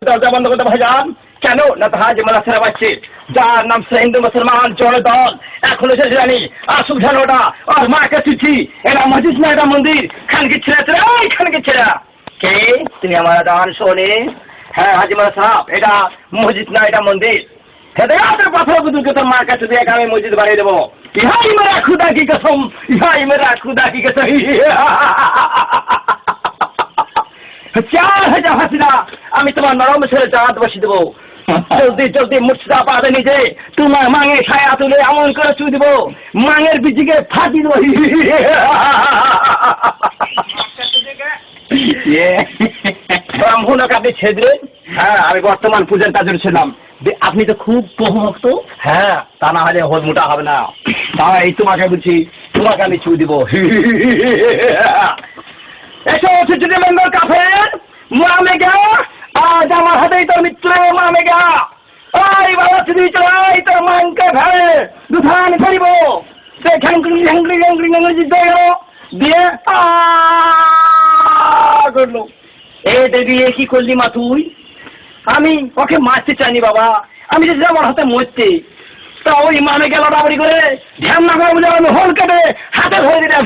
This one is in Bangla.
দরজা বন্ধ করতে ভাইজান। কেন না তাহা যে মাদ্রাসার বাচ্চা যার নাম সে হিন্দু মুসলমান জোড়ে দল এখনো সে জানি আসুক যেন ওটা আর মাকে চিঠি এটা মসজিদ না এটা মন্দির খানকে ছেড়ে ওই খানকে ছেড়া কে তুমি আমার দান শোনে। হ্যাঁ হাজি মারা সাহেব এটা মসজিদ না এটা মন্দির। হেদায়াতের কথা বুঝুকে তোর মার কাছে দিয়ে আমি মসজিদ বানিয়ে দেবো। ইহাই মেরা খুদা কি কসম, ইহাই মেরা খুদা কি কসম। 4000 হাসিনা আমি তোমার নরম ছেড়ে জাহাজ বসিয়ে দেবো। জলদি জলদি মুর্শিদা পাবে নিজে তোমার মাঙে ছায়া তুলে এমন করে চুই দিব মাঙের বিচিকে ফাটি দেবো। ব্রাহ্মণকে আপনি ছেড়ে। হ্যাঁ আমি বর্তমান পূজার কাজে ছিলাম। আপনি তো খুব প্রভুভক্ত। হ্যাঁ তা না হলে হোল মোটা হবে না। তাই তোমাকে বলছি তোমাকে আমি চুই দিব। এসো চিঠি মেম্বার কাফের মামে গা আজ আমার হাতেই তোর মিত্র মামে গা ওই বাবা চিঠি চলাই তোর মাংকে ভেড়ে দুধান করিব সে ঘ্যাংক্রি ঘ্যাংক্রি ঘ্যাংক্রি ঘ্যাংক্রি জিতে গেল দিয়ে করলো। এ দেবী এ কি করলি মা তুই? আমি ওকে মারতে চাইনি বাবা, আমি যদি আমার হাতে মরতে তা ওই মামে গেল ডাবরি করে ধ্যান না করে বুঝে আমি হোল কেটে হাতে ধরে দিতে